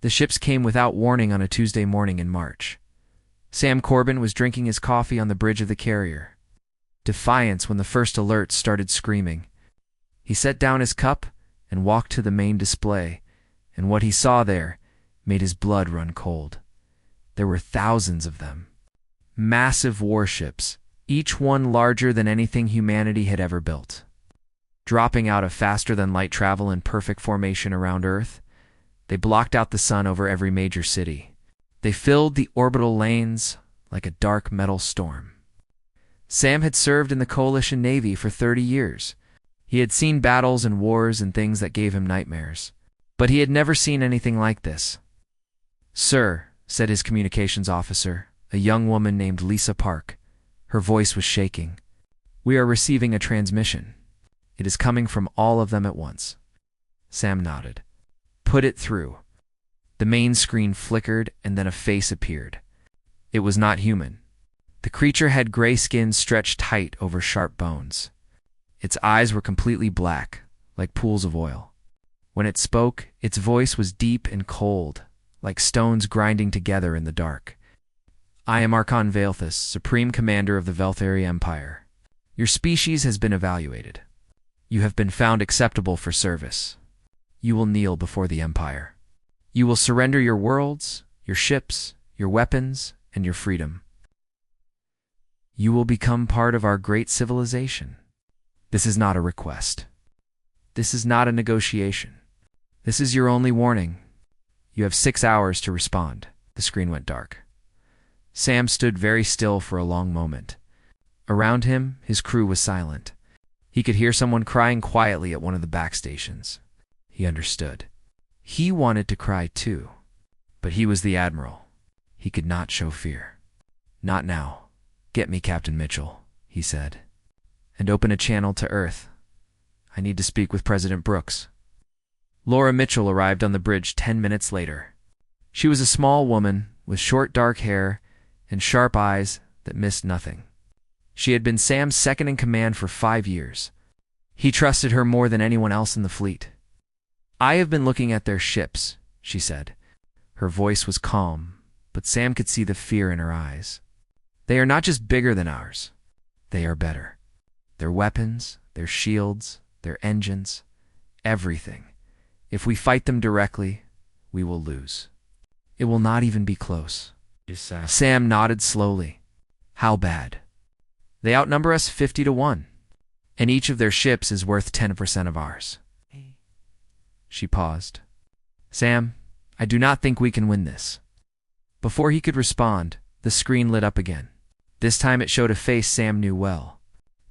The ships came without warning on a Tuesday morning in March. Sam Corbin was drinking his coffee on the bridge of the carrier. Defiance when the first alerts started screaming. He set down his cup and walked to the main display, and what he saw there made his blood run cold. There were thousands of them. Massive warships, each one larger than anything humanity had ever built. Dropping out of faster-than-light travel in perfect formation around Earth, they blocked out the sun over every major city. They filled the orbital lanes like a dark metal storm. Sam had served in the Coalition Navy for 30 years. He had seen battles and wars and things that gave him nightmares. But he had never seen anything like this. "Sir," said his communications officer, a young woman named Lisa Park. Her voice was shaking. "We are receiving a transmission. It is coming from all of them at once." Sam nodded. "Put it through." The main screen flickered and then a face appeared. It was not human. The creature had gray skin stretched tight over sharp bones. Its eyes were completely black, like pools of oil. When it spoke, its voice was deep and cold, like stones grinding together in the dark. "I am Archon Valethus, Supreme Commander of the Velthari Empire. Your species has been evaluated. You have been found acceptable for service. You will kneel before the Empire. You will surrender your worlds, your ships, your weapons, and your freedom. You will become part of our great civilization. This is not a request. This is not a negotiation. This is your only warning. You have 6 hours to respond." The screen went dark. Sam stood very still for a long moment. Around him, his crew was silent. He could hear someone crying quietly at one of the back stations. He understood. He wanted to cry too, but he was the Admiral. He could not show fear. "Not now. Get me Captain Mitchell," he said, "and open a channel to Earth. I need to speak with President Brooks." Laura Mitchell arrived on the bridge 10 minutes later. She was a small woman with short dark hair and sharp eyes that missed nothing. She had been Sam's second-in-command for 5 years. He trusted her more than anyone else in the fleet. "I have been looking at their ships," she said. Her voice was calm, but Sam could see the fear in her eyes. "They are not just bigger than ours. They are better. Their weapons, their shields, their engines, everything. If we fight them directly, we will lose. It will not even be close." Sam nodded slowly. "How bad?" "They outnumber us 50-1, and each of their ships is worth 10% of ours." She paused. "Sam, I do not think we can win this." Before he could respond, the screen lit up again. This time it showed a face Sam knew well.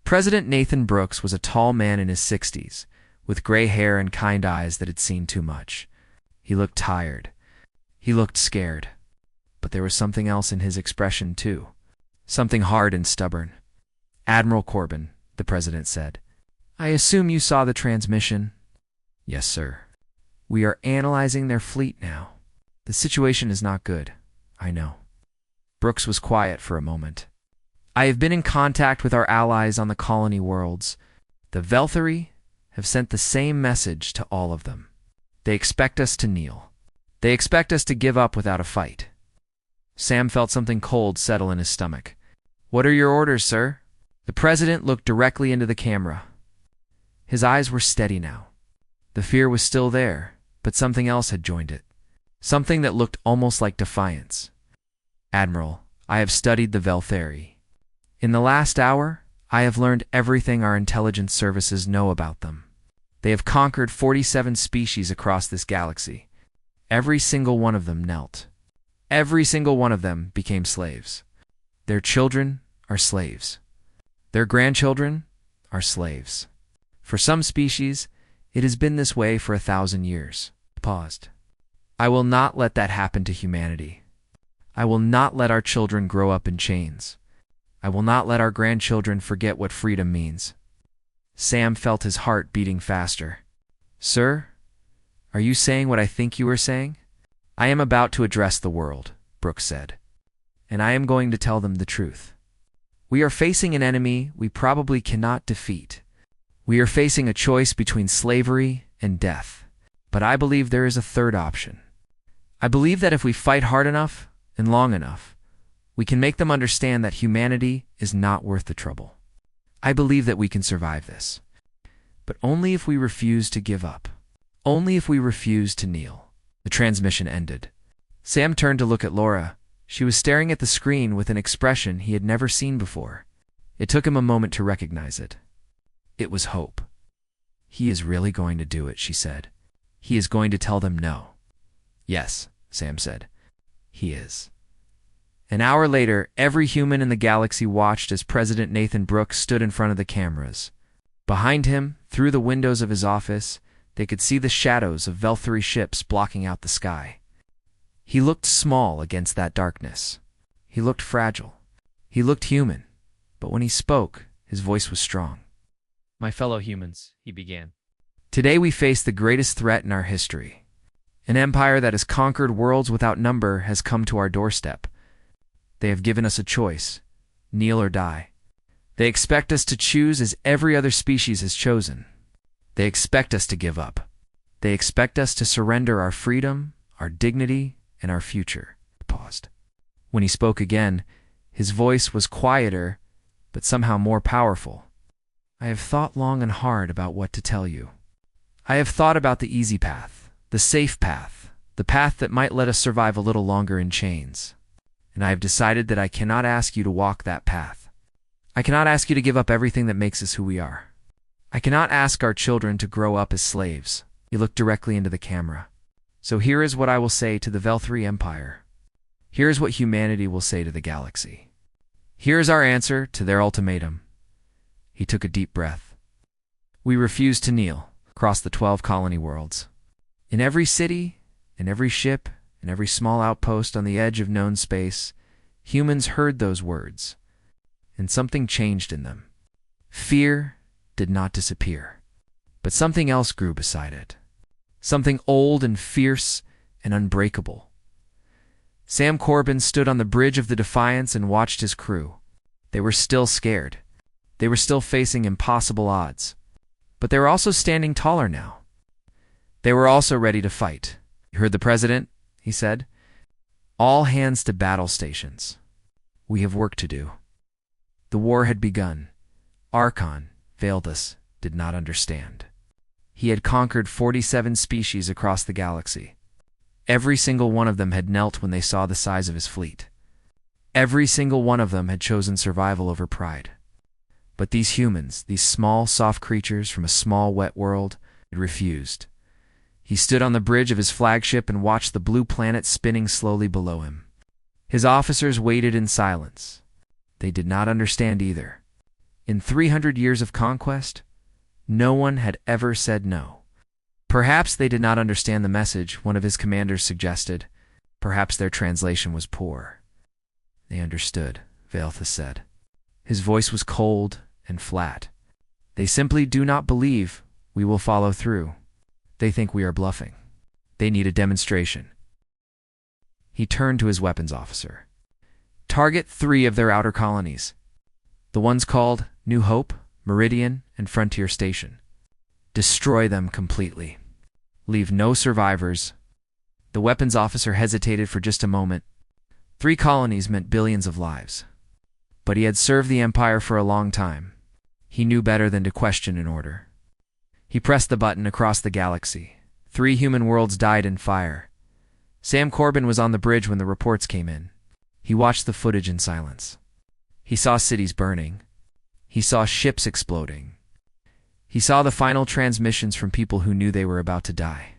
President Nathan Brooks was a tall man in his 60s, with gray hair and kind eyes that had seen too much. He looked tired. He looked scared. But there was something else in his expression too. Something hard and stubborn. "Admiral Corbin," the president said, "I assume you saw the transmission?" "Yes, sir." "We are analyzing their fleet now. The situation is not good, I know." Brooks was quiet for a moment. "I have been in contact with our allies on the colony worlds. The Velthari have sent the same message to all of them. They expect us to kneel. They expect us to give up without a fight." Sam felt something cold settle in his stomach. "What are your orders, sir?" The president looked directly into the camera. His eyes were steady now. The fear was still there, but something else had joined it. Something that looked almost like defiance. "Admiral, I have studied the Velthari. In the last hour, I have learned everything our intelligence services know about them. They have conquered 47 species across this galaxy. Every single one of them knelt. Every single one of them became slaves. Their children are slaves. Their grandchildren are slaves. For some species, it has been this way for 1,000 years." He paused. "I will not let that happen to humanity. I will not let our children grow up in chains. I will not let our grandchildren forget what freedom means." Sam felt his heart beating faster. "Sir, are you saying what I think you are saying?" "I am about to address the world," Brooks said, "and I am going to tell them the truth. We are facing an enemy we probably cannot defeat. We are facing a choice between slavery and death, but I believe there is a third option. I believe that if we fight hard enough and long enough, we can make them understand that humanity is not worth the trouble. I believe that we can survive this. But only if we refuse to give up. Only if we refuse to kneel. The transmission ended. Sam turned to look at Laura. She was staring at the screen with an expression he had never seen before. It took him a moment to recognize it. It was hope. He is really going to do it, she said. He is going to tell them no. Yes, Sam said. He is. An hour later, every human in the galaxy watched as President Nathan Brooks stood in front of the cameras. Behind him, through the windows of his office, they could see the shadows of Velthari ships blocking out the sky. He looked small against that darkness. He looked fragile. He looked human. But when he spoke, his voice was strong. My fellow humans, he began. Today we face the greatest threat in our history. An empire that has conquered worlds without number has come to our doorstep. They have given us a choice, kneel or die. They expect us to choose as every other species has chosen. They expect us to give up. They expect us to surrender our freedom, our dignity, and our future. He paused. When he spoke again, his voice was quieter, but somehow more powerful. I have thought long and hard about what to tell you. I have thought about the easy path, the safe path, the path that might let us survive a little longer in chains. And I have decided that I cannot ask you to walk that path. I cannot ask you to give up everything that makes us who we are. I cannot ask our children to grow up as slaves. He looked directly into the camera. So here is what I will say to the Velthari Empire. Here is what humanity will say to the galaxy. Here is our answer to their ultimatum. He took a deep breath. We refuse to kneel across the 12 colony worlds. In every city, in every ship, in every small outpost on the edge of known space, humans heard those words, and something changed in them. Fear did not disappear, but something else grew beside it. Something old and fierce and unbreakable. Sam Corbin stood on the bridge of the Defiance and watched his crew. They were still scared. They were still facing impossible odds. But they were also standing taller now. They were also ready to fight. You heard the president? He said. All hands to battle stations. We have work to do. The war had begun. Archon, Veldus, did not understand. He had conquered 47 species across the galaxy. Every single one of them had knelt when they saw the size of his fleet. Every single one of them had chosen survival over pride. But these humans, these small, soft creatures from a small, wet world, had refused. He stood on the bridge of his flagship and watched the blue planet spinning slowly below him. His officers waited in silence. They did not understand either. In 300 years of conquest, no one had ever said no. Perhaps they did not understand the message, one of his commanders suggested. Perhaps their translation was poor. They understood, Veldus said. His voice was cold and flat. They simply do not believe we will follow through. They think we are bluffing. They need a demonstration. He turned to his weapons officer. Target 3 of their outer colonies. The ones called New Hope, Meridian, and Frontier Station. Destroy them completely. Leave no survivors. The weapons officer hesitated for just a moment. 3 colonies meant billions of lives. But he had served the Empire for a long time. He knew better than to question an order. He pressed the button across the galaxy. 3 human worlds died in fire. Sam Corbin was on the bridge when the reports came in. He watched the footage in silence. He saw cities burning. He saw ships exploding. He saw the final transmissions from people who knew they were about to die.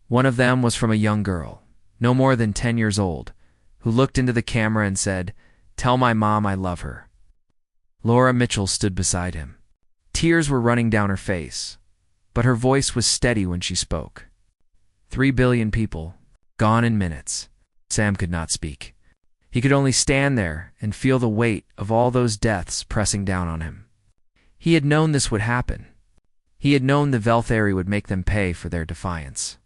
One of them was from a young girl, no more than 10 years old, who looked into the camera and said, "Tell my mom I love her." Laura Mitchell stood beside him. Tears were running down her face, but her voice was steady when she spoke. 3 billion people, gone in minutes. Sam could not speak. He could only stand there and feel the weight of all those deaths pressing down on him. He had known this would happen. He had known the Velthari would make them pay for their defiance.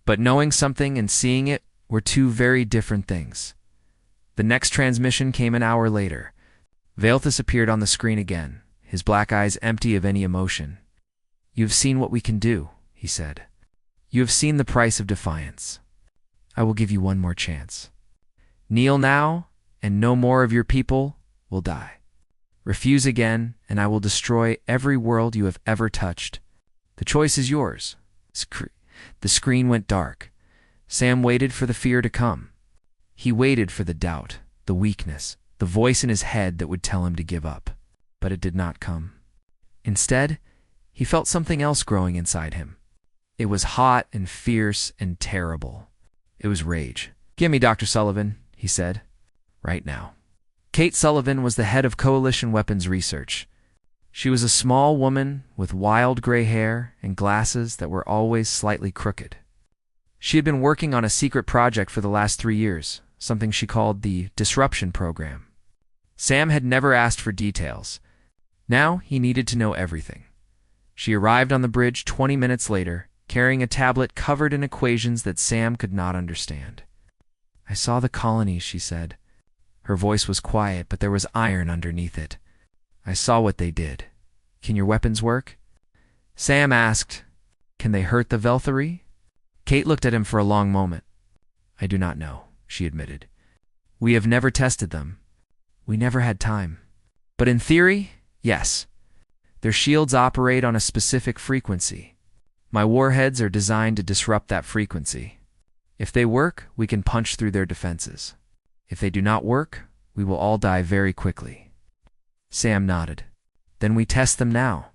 But knowing something and seeing it were 2 very different things. The next transmission came an hour later. Veldus appeared on the screen again, his black eyes empty of any emotion. "You have seen what we can do," he said. "You have seen the price of defiance. I will give you one more chance. Kneel now, and no more of your people will die. Refuse again, and I will destroy every world you have ever touched. The choice is yours." The screen went dark. Sam waited for the fear to come. He waited for the doubt, the weakness, the voice in his head that would tell him to give up. But it did not come. Instead, he felt something else growing inside him. It was hot and fierce and terrible. It was rage. "Give me Dr. Sullivan," he said. "Right now." Kate Sullivan was the head of Coalition Weapons Research. She was a small woman with wild gray hair and glasses that were always slightly crooked. She had been working on a secret project for the last 3 years, something she called the Disruption Program. Sam had never asked for details. Now he needed to know everything. She arrived on the bridge 20 minutes later, carrying a tablet covered in equations that Sam could not understand. "I saw the colonies," she said. Her voice was quiet, but there was iron underneath it. "I saw what they did. Can your weapons work?" Sam asked, "Can they hurt the Velthari?" Kate looked at him for a long moment. "I do not know," she admitted. "We have never tested them. We never had time. But in theory, yes. Their shields operate on a specific frequency. My warheads are designed to disrupt that frequency. If they work, we can punch through their defenses. If they do not work, we will all die very quickly." Sam nodded. "Then we test them now."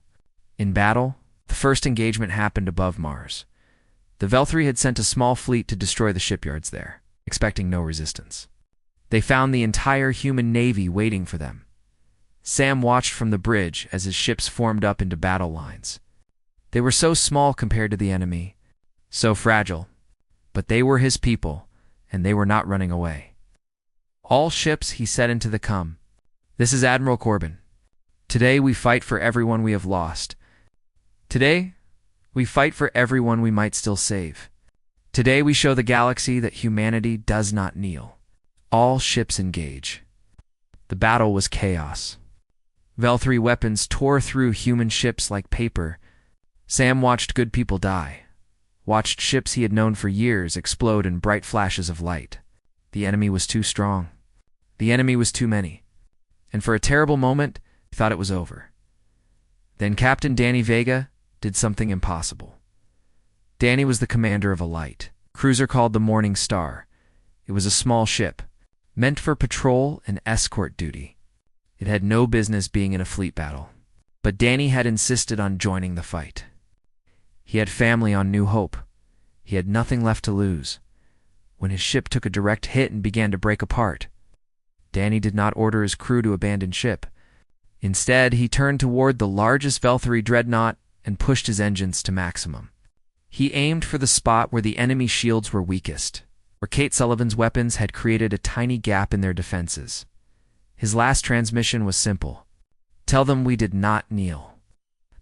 In battle, the first engagement happened above Mars. The Velthari had sent a small fleet to destroy the shipyards there, expecting no resistance. They found the entire human navy waiting for them. Sam watched from the bridge as his ships formed up into battle lines. They were so small compared to the enemy, so fragile, but they were his people, and they were not running away. "All ships," he said into the com. "This is Admiral Corbin. Today we fight for everyone we have lost. Today we fight for everyone we might still save. Today we show the galaxy that humanity does not kneel. All ships engage." The battle was chaos. Velthari weapons tore through human ships like paper. Sam watched good people die, watched ships he had known for years explode in bright flashes of light. The enemy was too strong. The enemy was too many. And for a terrible moment, he thought it was over. Then Captain Danny Vega did something impossible. Danny was the commander of a light cruiser called the Morning Star. It was a small ship, meant for patrol and escort duty. It had no business being in a fleet battle. But Danny had insisted on joining the fight. He had family on New Hope. He had nothing left to lose. When his ship took a direct hit and began to break apart, Danny did not order his crew to abandon ship. Instead, he turned toward the largest Velthari dreadnought and pushed his engines to maximum. He aimed for the spot where the enemy shields were weakest, where Kate Sullivan's weapons had created a tiny gap in their defenses. His last transmission was simple: "Tell them we did not kneel."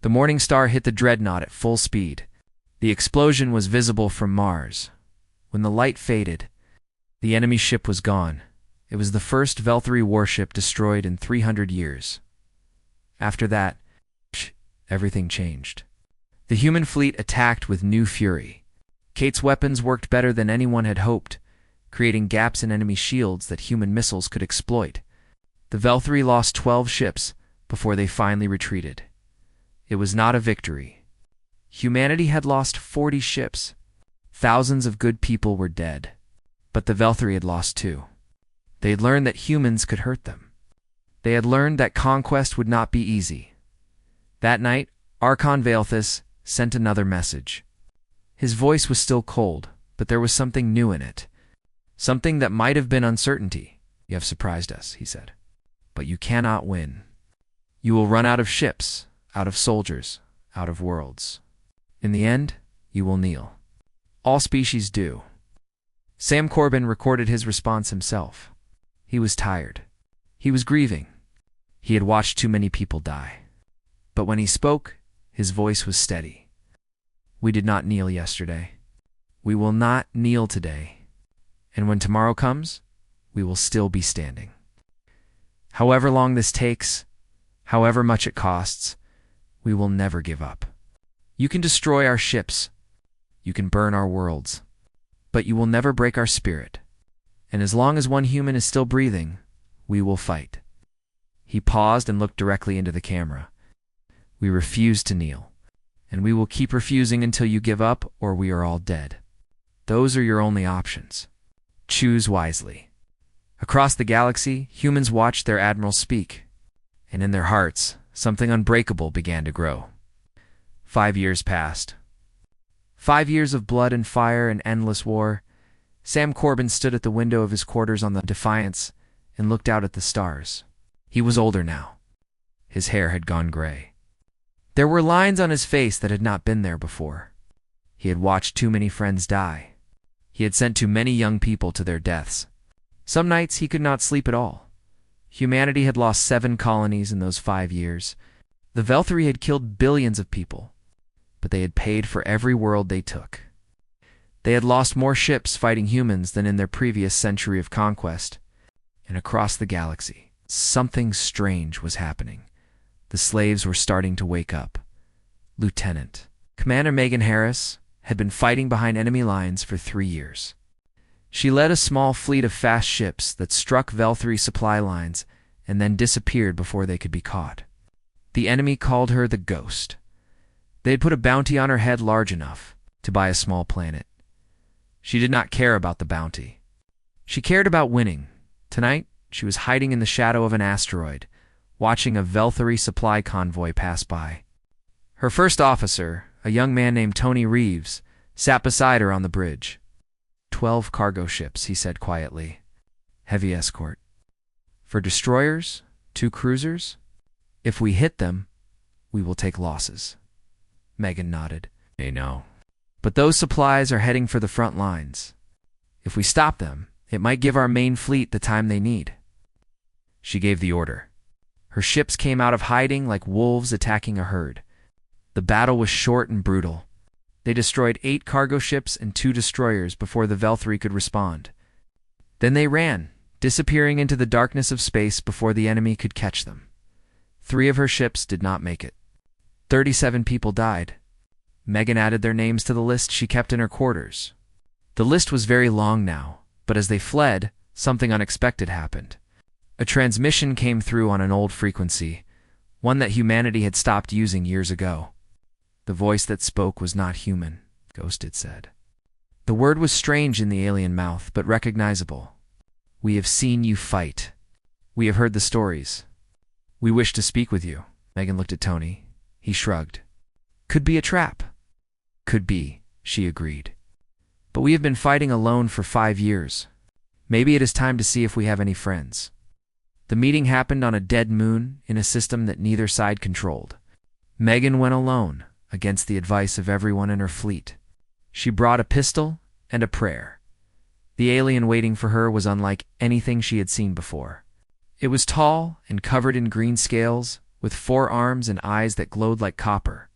The Morning Star hit the dreadnought at full speed. The explosion was visible from Mars. When the light faded, the enemy ship was gone. It was the first Velthari warship destroyed in 300 years. After that, everything changed. The human fleet attacked with new fury. Kate's weapons worked better than anyone had hoped, creating gaps in enemy shields that human missiles could exploit. The Velthari lost 12 ships before they finally retreated. It was not a victory. Humanity had lost 40 ships. Thousands of good people were dead. But the Velthari had lost 2. They had learned that humans could hurt them. They had learned that conquest would not be easy. That night, Archon Valethus sent another message. His voice was still cold, but there was something new in it. Something that might have been uncertainty. "You have surprised us," he said. "But you cannot win. You will run out of ships, out of soldiers, out of worlds. In the end, you will kneel. All species do." Sam Corbin recorded his response himself. He was tired. He was grieving. He had watched too many people die. But when he spoke, his voice was steady. "We did not kneel yesterday. We will not kneel today. And when tomorrow comes, we will still be standing. However long this takes, however much it costs, we will never give up. You can destroy our ships. You can burn our worlds. but you will never break our spirit. And as long as one human is still breathing, we will fight." He paused and looked directly into the camera. "We refuse to kneel, and we will keep refusing until you give up or we are all dead. Those are your only options. Choose wisely." Across the galaxy, humans watched their admiral speak, and in their hearts, something unbreakable began to grow. 5 years passed. 5 years of blood and fire and endless war. Sam Corbin stood at the window of his quarters on the Defiance and looked out at the stars. He was older now. His hair had gone gray. There were lines on his face that had not been there before. He had watched too many friends die. He had sent too many young people to their deaths. Some nights he could not sleep at all. Humanity had lost 7 colonies in those 5 years. The Velthari had killed billions of people, but they had paid for every world they took. They had lost more ships fighting humans than in their previous century of conquest. And across the galaxy, something strange was happening. The slaves were starting to wake up. Lieutenant Commander Megan Harris had been fighting behind enemy lines for 3 years. She led a small fleet of fast ships that struck Velthari supply lines and then disappeared before they could be caught. The enemy called her the Ghost. They had put a bounty on her head large enough to buy a small planet. She did not care about the bounty. She cared about winning. Tonight, she was hiding in the shadow of an asteroid, watching a Velthari supply convoy pass by. Her first officer, a young man named Tony Reeves, sat beside her on the bridge. 12 cargo ships, he said quietly. Heavy escort. For destroyers, 2 cruisers. If we hit them, we will take losses. Megan nodded. They know. But those supplies are heading for the front lines. If we stop them, it might give our main fleet the time they need. She gave the order. Her ships came out of hiding like wolves attacking a herd. The battle was short and brutal. They destroyed 8 cargo ships and 2 destroyers before the Velthari could respond. Then they ran, disappearing into the darkness of space before the enemy could catch them. 3 of her ships did not make it. 37 people died. Megan added their names to the list she kept in her quarters. The list was very long now, but as they fled, something unexpected happened. A transmission came through on an old frequency, one that humanity had stopped using years ago. The voice that spoke was not human, Ghost had said. The word was strange in the alien mouth, but recognizable. "We have seen you fight. We have heard the stories. We wish to speak with you." Megan looked at Tony. He shrugged. "Could be a trap." "Could be," she agreed. "But we have been fighting alone for 5 years. Maybe it is time to see if we have any friends." The meeting happened on a dead moon in a system that neither side controlled. Megan went alone, against the advice of everyone in her fleet. She brought a pistol and a prayer. The alien waiting for her was unlike anything she had seen before. It was tall and covered in green scales, with 4 arms and eyes that glowed like copper.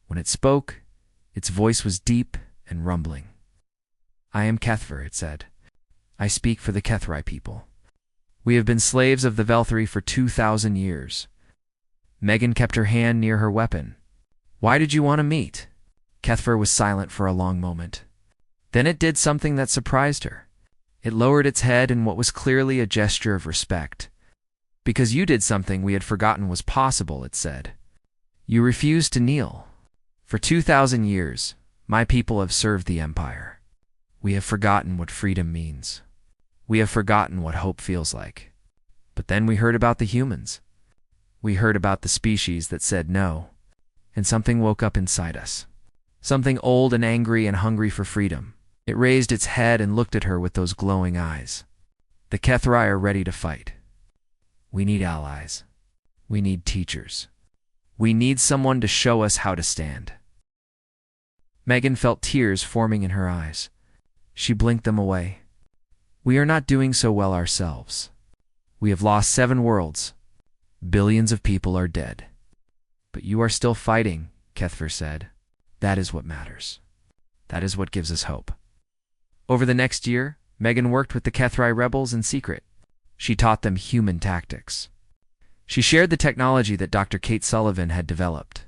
When it spoke, its voice was deep and rumbling. "I am Kethver," it said. "I speak for the Kethri people. We have been slaves of the Velthari for 2,000 years." Megan kept her hand near her weapon. "Why did you want to meet?" Kethver was silent for a long moment. Then it did something that surprised her. It lowered its head in what was clearly a gesture of respect. "Because you did something we had forgotten was possible," it said. "You refused to kneel. For 2,000 years, my people have served the Empire. We have forgotten what freedom means. We have forgotten what hope feels like. But then we heard about the humans. We heard about the species that said no, and something woke up inside us. Something old and angry and hungry for freedom. It raised its head and looked at her with those glowing eyes. The Kethri are ready to fight. We need allies. We need teachers. We need someone to show us how to stand." Megan felt tears forming in her eyes. She blinked them away. "We are not doing so well ourselves. We have lost 7 worlds. Billions of people are dead. But you are still fighting," Kethver said. "That is what matters. That is what gives us hope." Over the next year, Megan worked with the Kethri rebels in secret. She taught them human tactics. She shared the technology that Dr. Kate Sullivan had developed.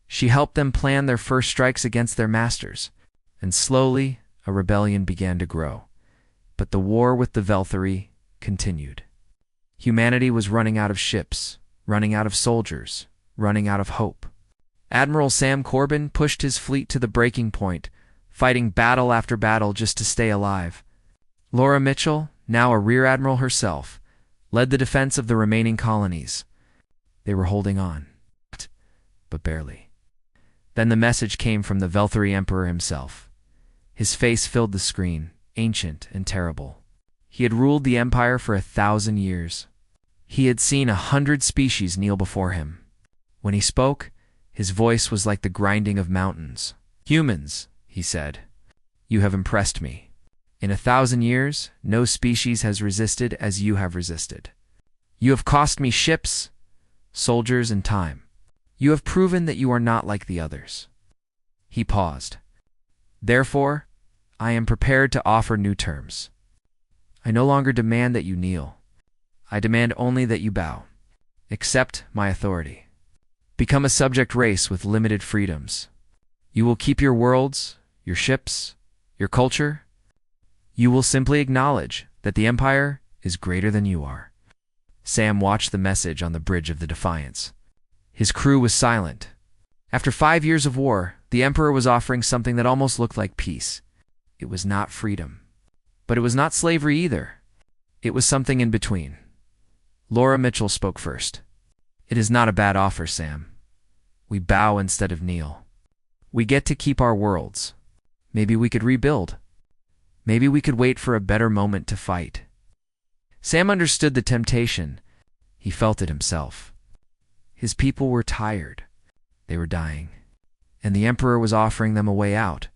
She helped them plan their first strikes against their masters. And slowly, a rebellion began to grow. But the war with the Velthari continued. Humanity was running out of ships, running out of soldiers, running out of hope. Admiral Sam Corbin pushed his fleet to the breaking point, fighting battle after battle just to stay alive. Laura Mitchell, now a Rear Admiral herself, led the defense of the remaining colonies. They were holding on, but barely. Then the message came from the Velthari Emperor himself. His face filled the screen, ancient and terrible. He had ruled the Empire for 1,000 years. He had seen 100 species kneel before him. When he spoke, his voice was like the grinding of mountains. "Humans," he said, "you have impressed me. In 1,000 years, no species has resisted as you have resisted. You have cost me ships, soldiers, and time. You have proven that you are not like the others." He paused. "Therefore, I am prepared to offer new terms. I no longer demand that you kneel. I demand only that you bow. Accept my authority. Become a subject race with limited freedoms. You will keep your worlds, your ships, your culture. You will simply acknowledge that the Empire is greater than you are." Sam watched the message on the bridge of the Defiance. His crew was silent. After 5 years of war, the Emperor was offering something that almost looked like peace. It was not freedom. But it was not slavery either. It was something in between. Laura Mitchell spoke first. "It is not a bad offer, Sam. We bow instead of kneel. We get to keep our worlds. Maybe we could rebuild. Maybe we could wait for a better moment to fight." Sam understood the temptation. He felt it himself. His people were tired. They were dying. And the Emperor was offering them a way out.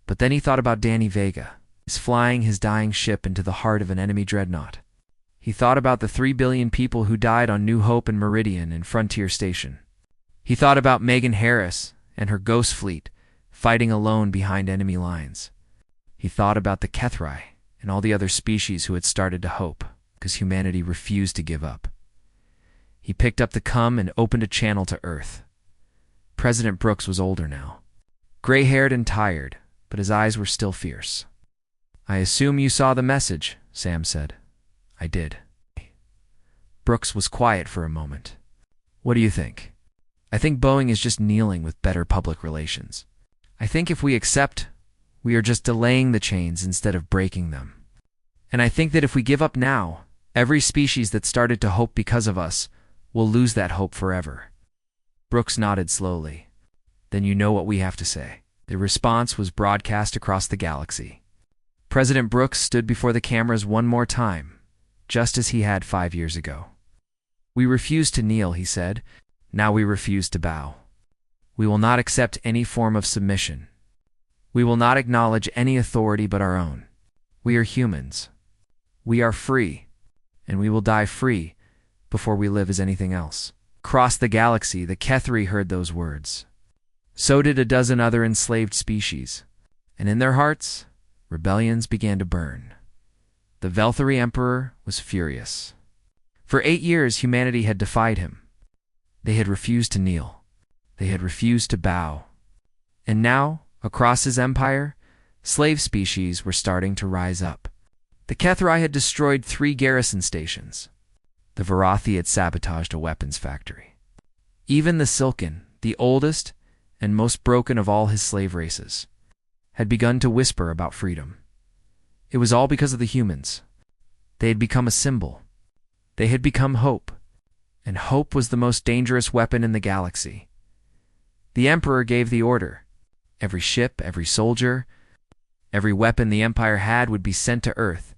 But then he thought about Danny Vega. He's flying his dying ship into the heart of an enemy dreadnought. He thought about the 3 billion people who died on New Hope and Meridian and Frontier Station. He thought about Megan Harris and her ghost fleet fighting alone behind enemy lines. He thought about the Kethri and all the other species who had started to hope because humanity refused to give up. He picked up the cum and opened a channel to Earth. President Brooks was older now, gray-haired and tired, but his eyes were still fierce. "I assume you saw the message," Sam said. "I did." Brooks was quiet for a moment. "What do you think?" "I think Boeing is just kneeling with better public relations. I think if we accept, we are just delaying the chains instead of breaking them. And I think that if we give up now, every species that started to hope because of us will lose that hope forever." Brooks nodded slowly. "Then you know what we have to say." The response was broadcast across the galaxy. President Brooks stood before the cameras one more time, just as he had 5 years ago. "We refuse to kneel," he said. "Now we refuse to bow. We will not accept any form of submission. We will not acknowledge any authority but our own. We are humans. We are free, and we will die free before we live as anything else." Across the galaxy, the Kethri heard those words. So did a dozen other enslaved species, and in their hearts, rebellions began to burn. The Velthari Emperor was furious. For 8 years, humanity had defied him. They had refused to kneel. They had refused to bow. And now, across his empire, slave species were starting to rise up. The Kethri had destroyed 3 garrison stations. The Varathi had sabotaged a weapons factory. Even the Silken, the oldest and most broken of all his slave races, had begun to whisper about freedom. It was all because of the humans. They had become a symbol. They had become hope. And hope was the most dangerous weapon in the galaxy. The Emperor gave the order. Every ship, every soldier, every weapon the Empire had would be sent to Earth.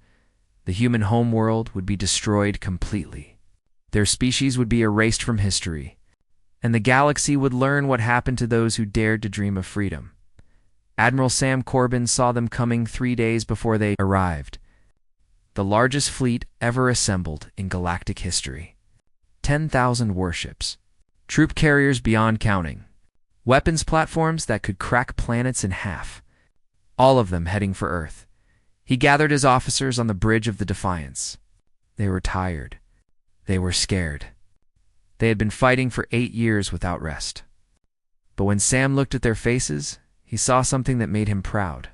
The human homeworld would be destroyed completely. Their species would be erased from history, and the galaxy would learn what happened to those who dared to dream of freedom. Admiral Sam Corbin saw them coming 3 days before they arrived. The largest fleet ever assembled in galactic history. 10,000 warships, troop carriers beyond counting, weapons platforms that could crack planets in half, all of them heading for Earth. He gathered his officers on the bridge of the Defiance. They were tired. They were scared. They had been fighting for 8 years without rest. But when Sam looked at their faces, he saw something that made him proud.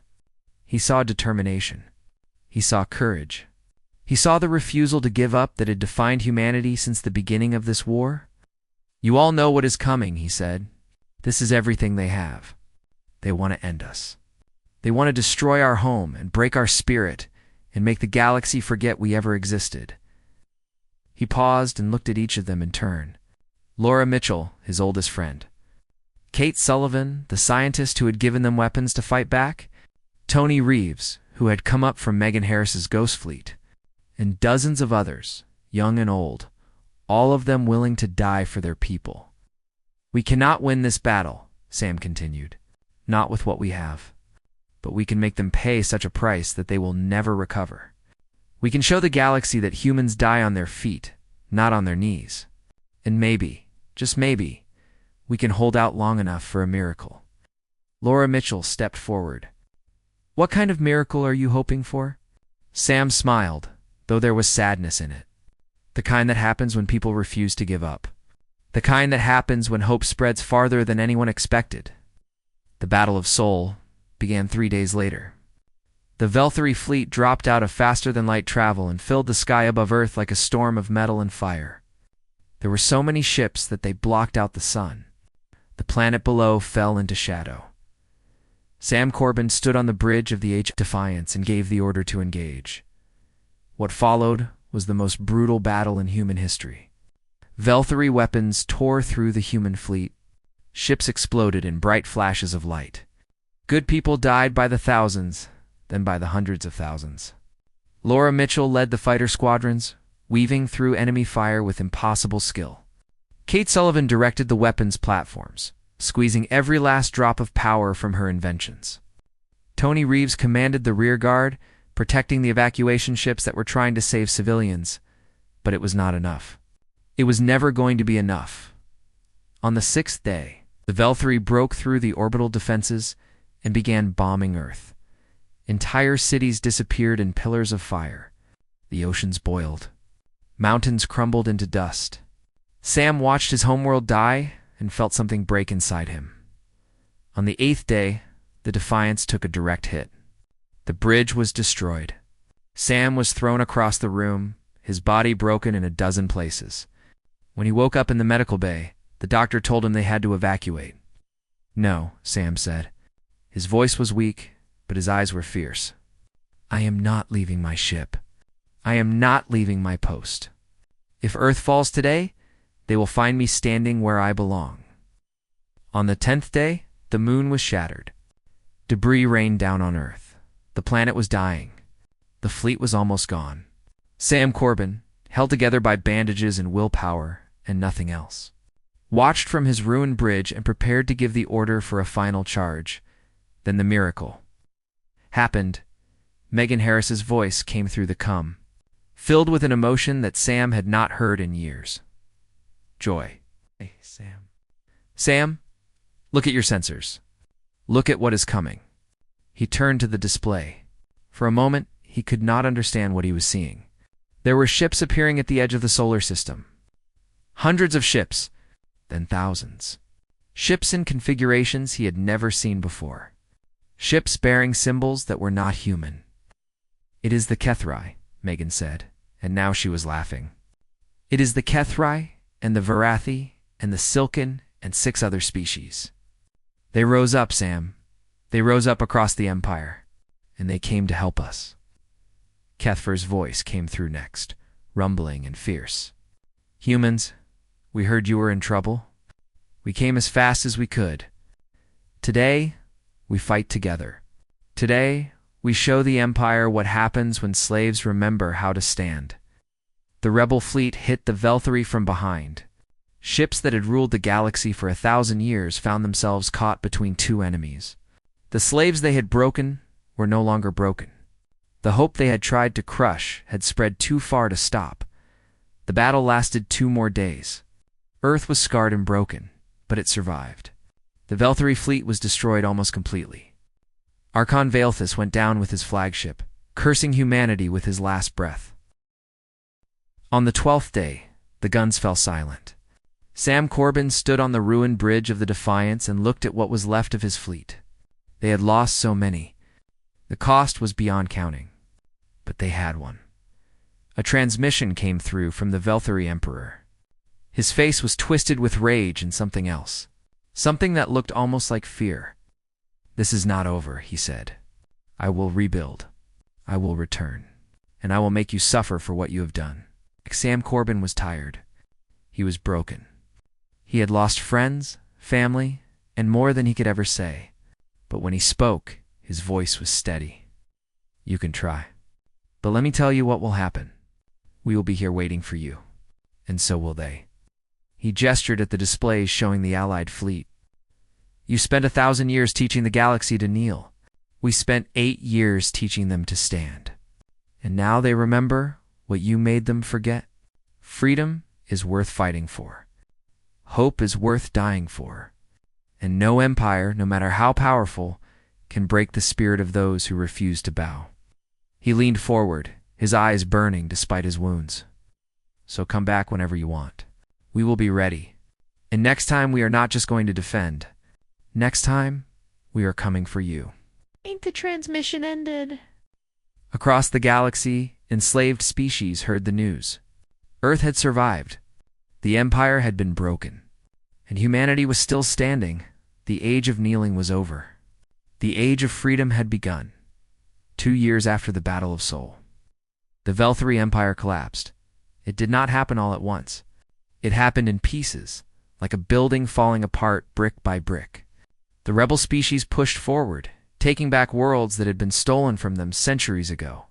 He saw determination. He saw courage. He saw the refusal to give up that had defined humanity since the beginning of this war. "You all know what is coming," he said. "This is everything they have. They want to end us. They want to destroy our home and break our spirit and make the galaxy forget we ever existed." He paused and looked at each of them in turn. Laura Mitchell, his oldest friend. Kate Sullivan, the scientist who had given them weapons to fight back. Tony Reeves, who had come up from Megan Harris's Ghost Fleet. And dozens of others, young and old, all of them willing to die for their people. "We cannot win this battle," Sam continued. "Not with what we have. But we can make them pay such a price that they will never recover. We can show the galaxy that humans die on their feet, not on their knees. And maybe, just maybe, we can hold out long enough for a miracle." Laura Mitchell stepped forward. "What kind of miracle are you hoping for?" Sam smiled, though there was sadness in it. "The kind that happens when people refuse to give up. The kind that happens when hope spreads farther than anyone expected." The Battle of Seoul began 3 days later. The Velthary fleet dropped out of faster-than-light travel and filled the sky above Earth like a storm of metal and fire. There were so many ships that they blocked out the sun. The planet below fell into shadow. Sam Corbin stood on the bridge of the HFY Defiance and gave the order to engage. What followed was the most brutal battle in human history. Velthary weapons tore through the human fleet. Ships exploded in bright flashes of light. Good people died by the thousands, then by the hundreds of thousands. Laura Mitchell led the fighter squadrons, weaving through enemy fire with impossible skill. Kate Sullivan directed the weapons platforms, squeezing every last drop of power from her inventions. Tony Reeves commanded the rear guard, protecting the evacuation ships that were trying to save civilians, but it was not enough. It was never going to be enough. On the 6th day, the Velthary broke through the orbital defenses and began bombing Earth. Entire cities disappeared in pillars of fire. The oceans boiled. Mountains crumbled into dust. Sam watched his homeworld die and felt something break inside him. On the 8th day, the Defiance took a direct hit. The bridge was destroyed. Sam was thrown across the room, his body broken in a dozen places. When he woke up in the medical bay, the doctor told him they had to evacuate. "No," Sam said. His voice was weak, but his eyes were fierce. "I am not leaving my ship. I am not leaving my post. If Earth falls today, they will find me standing where I belong." On the 10th day, the moon was shattered. Debris rained down on Earth. The planet was dying. The fleet was almost gone. Sam Corbin, held together by bandages and willpower and nothing else, watched from his ruined bridge and prepared to give the order for a final charge. Then the miracle happened. Megan Harris's voice came through the cum, filled with an emotion that Sam had not heard in years. Joy. "Hey, Sam. Sam, look at your sensors. Look at what is coming." He turned to the display. For a moment, he could not understand what he was seeing. There were ships appearing at the edge of the solar system. Hundreds of ships, then thousands. Ships in configurations he had never seen before. Ships bearing symbols that were not human. "It is the Kethri," Megan said, and now she was laughing. "It is the Kethri and the Varathi and the Silken and 6 other species. They rose up, Sam. They rose up across the Empire, and they came to help us." Kethver's voice came through next, rumbling and fierce. "Humans, we heard you were in trouble. We came as fast as we could. Today, we fight together. Today, we show the Empire what happens when slaves remember how to stand." The rebel fleet hit the Velthary from behind. Ships that had ruled the galaxy for 1,000 years found themselves caught between 2 enemies. The slaves they had broken were no longer broken. The hope they had tried to crush had spread too far to stop. The battle lasted 2 more days. Earth was scarred and broken, but it survived. The Velthary fleet was destroyed almost completely. Archon Vaelthus went down with his flagship, cursing humanity with his last breath. On the 12th day, the guns fell silent. Sam Corbin stood on the ruined bridge of the Defiance and looked at what was left of his fleet. They had lost so many. The cost was beyond counting, but they had one. A transmission came through from the Velthari Emperor. His face was twisted with rage and something else, something that looked almost like fear. "This is not over," he said. "I will rebuild. I will return. And I will make you suffer for what you have done." Sam Corbin was tired. He was broken. He had lost friends, family, and more than he could ever say. But when he spoke, his voice was steady. "You can try. But let me tell you what will happen. We will be here waiting for you. And so will they." He gestured at the displays showing the Allied fleet. "You spent 1,000 years teaching the galaxy to kneel. We spent 8 years teaching them to stand. And now they remember what you made them forget. Freedom is worth fighting for. Hope is worth dying for. And no empire, no matter how powerful, can break the spirit of those who refuse to bow." He leaned forward, his eyes burning despite his wounds. "So come back whenever you want. We will be ready. And next time we are not just going to defend. Next time, we are coming for you." Ain't the transmission ended? Across the galaxy, enslaved species heard the news. Earth had survived. The Empire had been broken. And humanity was still standing. The age of kneeling was over. The age of freedom had begun. 2 years after the Battle of Sol. The Velthari Empire collapsed. It did not happen all at once. It happened in pieces, like a building falling apart brick by brick. The rebel species pushed forward, taking back worlds that had been stolen from them centuries ago.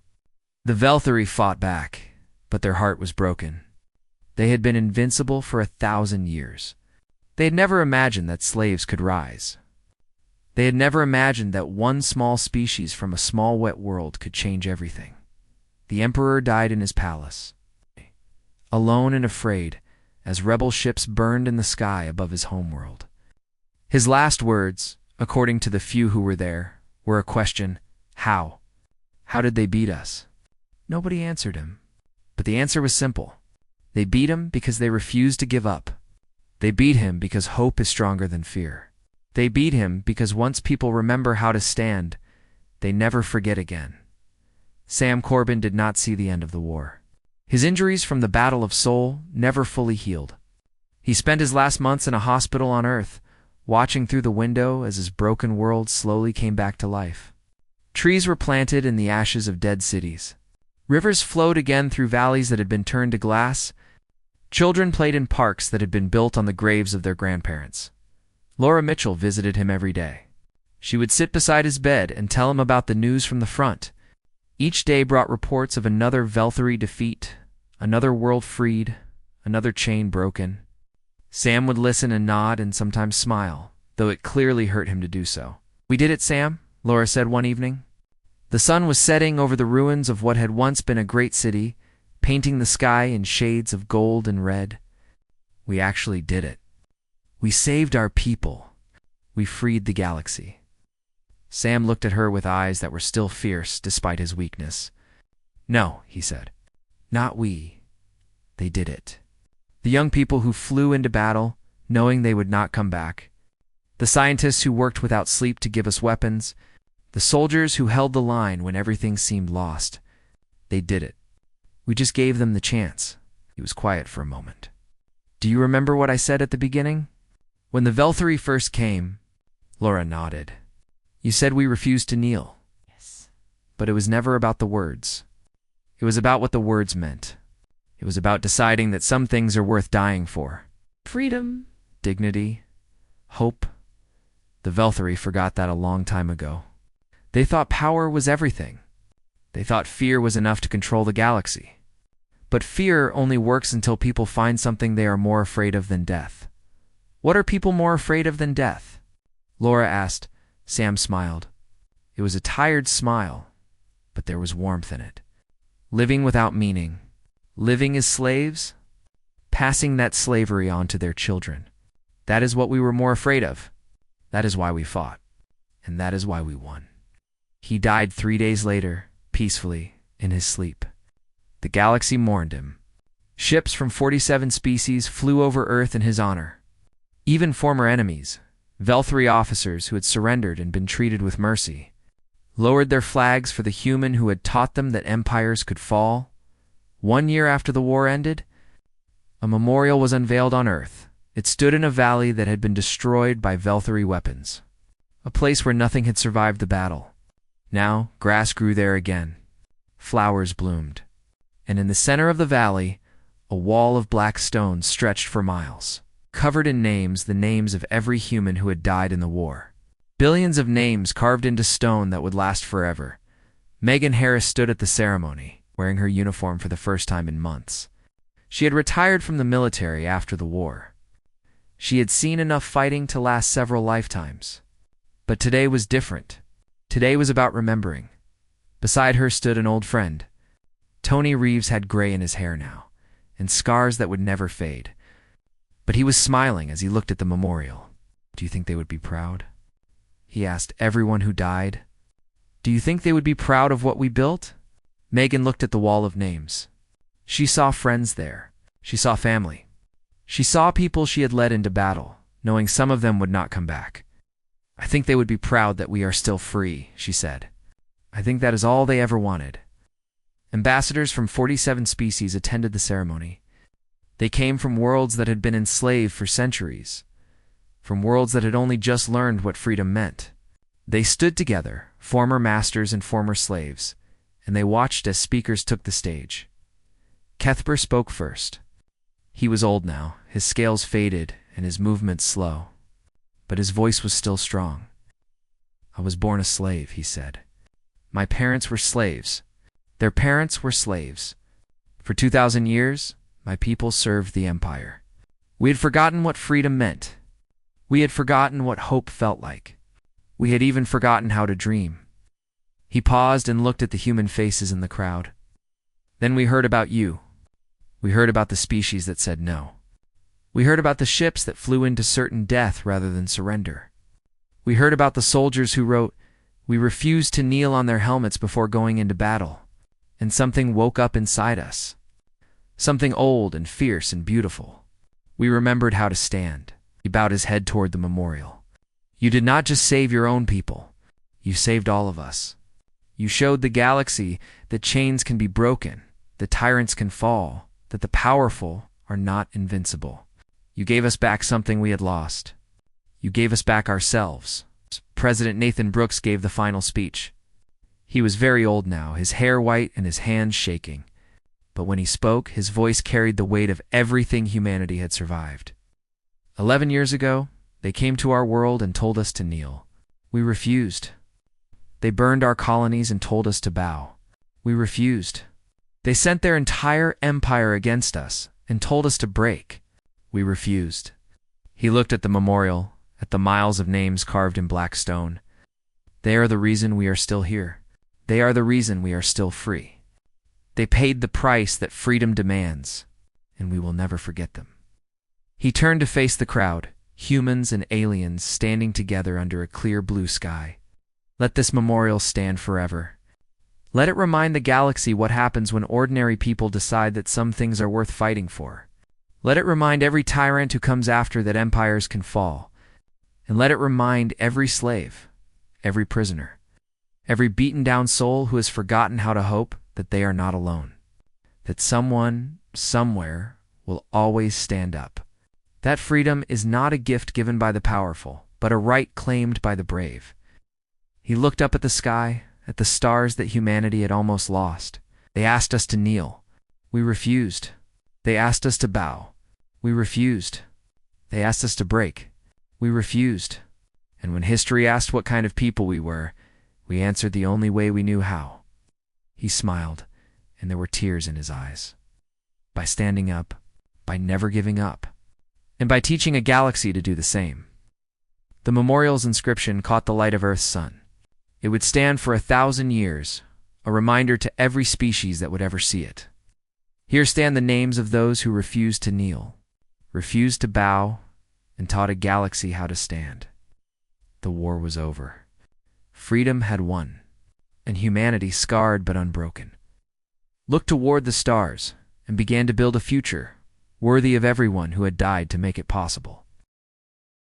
The Velthari fought back, but their heart was broken. They had been invincible for 1,000 years. They had never imagined that slaves could rise. They had never imagined that one small species from a small wet world could change everything. The Emperor died in his palace, alone and afraid, as rebel ships burned in the sky above his homeworld. His last words, according to the few who were there, were a question: how? How did they beat us? Nobody answered him. But the answer was simple. They beat him because they refused to give up. They beat him because hope is stronger than fear. They beat him because once people remember how to stand, they never forget again. Sam Corbin did not see the end of the war. His injuries from the Battle of Sol never fully healed. He spent his last months in a hospital on Earth, watching through the window as his broken world slowly came back to life. Trees were planted in the ashes of dead cities. Rivers flowed again through valleys that had been turned to glass. Children played in parks that had been built on the graves of their grandparents. Laura Mitchell visited him every day. She would sit beside his bed and tell him about the news from the front. Each day brought reports of another Velthari defeat, another world freed, another chain broken. Sam would listen and nod and sometimes smile, though it clearly hurt him to do so. "We did it, Sam," Laura said one evening. The sun was setting over the ruins of what had once been a great city, painting the sky in shades of gold and red. "We actually did it. We saved our people. We freed the galaxy." Sam looked at her with eyes that were still fierce despite his weakness. "No," he said. "Not we. They did it. The young people who flew into battle, knowing they would not come back. The scientists who worked without sleep to give us weapons. The soldiers who held the line when everything seemed lost. They did it. We just gave them the chance." He was quiet for a moment. "Do you remember what I said at the beginning? When the Velthari first came," Laura nodded, "you said we refused to kneel." Yes. "But it was never about the words. It was about what the words meant. It was about deciding that some things are worth dying for. Freedom. Dignity. Hope. The Velthari forgot that a long time ago. They thought power was everything. They thought fear was enough to control the galaxy. But fear only works until people find something they are more afraid of than death. What are people more afraid of than death?" Laura asked. Sam smiled. It was a tired smile, but there was warmth in it. Living without meaning. Living as slaves. Passing that slavery on to their children. That is what we were more afraid of. That is why we fought. And that is why we won. He died 3 days later, peacefully, in his sleep. The galaxy mourned him. Ships from 47 species flew over Earth in his honor. Even former enemies, Velthari officers who had surrendered and been treated with mercy, lowered their flags for the human who had taught them that empires could fall. 1 year after the war ended, a memorial was unveiled on Earth. It stood in a valley that had been destroyed by Velthari weapons, a place where nothing had survived the battle. Now, grass grew there again. Flowers bloomed. And in the center of the valley, a wall of black stone stretched for miles, covered in names, the names of every human who had died in the war. Billions of names carved into stone that would last forever. Megan Harris stood at the ceremony, wearing her uniform for the first time in months. She had retired from the military after the war. She had seen enough fighting to last several lifetimes. But today was different. Today was about remembering. Beside her stood an old friend. Tony Reeves had gray in his hair now, and scars that would never fade. But he was smiling as he looked at the memorial. "Do you think they would be proud?" he asked everyone who died. "Do you think they would be proud of what we built?" Megan looked at the wall of names. She saw friends there. She saw family. She saw people she had led into battle, knowing some of them would not come back. "I think they would be proud that we are still free," she said. "I think that is all they ever wanted." Ambassadors from 47 species attended the ceremony. They came from worlds that had been enslaved for centuries, from worlds that had only just learned what freedom meant. They stood together, former masters and former slaves, and they watched as speakers took the stage. Cuthbert spoke first. He was old now, his scales faded and his movements slow, but his voice was still strong. "I was born a slave," he said. "My parents were slaves. Their parents were slaves. For 2,000 years, my people served the empire. We had forgotten what freedom meant. We had forgotten what hope felt like. We had even forgotten how to dream." He paused and looked at the human faces in the crowd. "Then we heard about you. We heard about the species that said no. We heard about the ships that flew into certain death rather than surrender. We heard about the soldiers who wrote, 'We refuse to kneel on their helmets before going into battle.' And something woke up inside us. Something old and fierce and beautiful. We remembered how to stand." He bowed his head toward the memorial. "You did not just save your own people. You saved all of us. You showed the galaxy that chains can be broken, that tyrants can fall, that the powerful are not invincible. You gave us back something we had lost. You gave us back ourselves." President Nathan Brooks gave the final speech. He was very old now, his hair white and his hands shaking. But when he spoke, his voice carried the weight of everything humanity had survived. 11 years ago, they came to our world and told us to kneel. We refused. They burned our colonies and told us to bow. We refused. They sent their entire empire against us and told us to break. We refused. He looked at the memorial, at the miles of names carved in black stone. They are the reason we are still here. They are the reason we are still free. They paid the price that freedom demands, and we will never forget them. He turned to face the crowd, humans and aliens standing together under a clear blue sky. "Let this memorial stand forever. Let it remind the galaxy what happens when ordinary people decide that some things are worth fighting for. Let it remind every tyrant who comes after that empires can fall. And let it remind every slave, every prisoner, every beaten-down soul who has forgotten how to hope that they are not alone. That someone, somewhere, will always stand up. That freedom is not a gift given by the powerful, but a right claimed by the brave." He looked up at the sky, at the stars that humanity had almost lost. "They asked us to kneel. We refused. They asked us to bow. We refused. They asked us to break. We refused. And when history asked what kind of people we were, we answered the only way we knew how." He smiled, and there were tears in his eyes. By standing up, by never giving up, and by teaching a galaxy to do the same. The memorial's inscription caught the light of Earth's sun. It would stand for 1,000 years, a reminder to every species that would ever see it. Here stand the names of those who refused to kneel, refused to bow, and taught a galaxy how to stand. The war was over. Freedom had won, and humanity scarred but unbroken. Looked toward the stars and began to build a future worthy of everyone who had died to make it possible.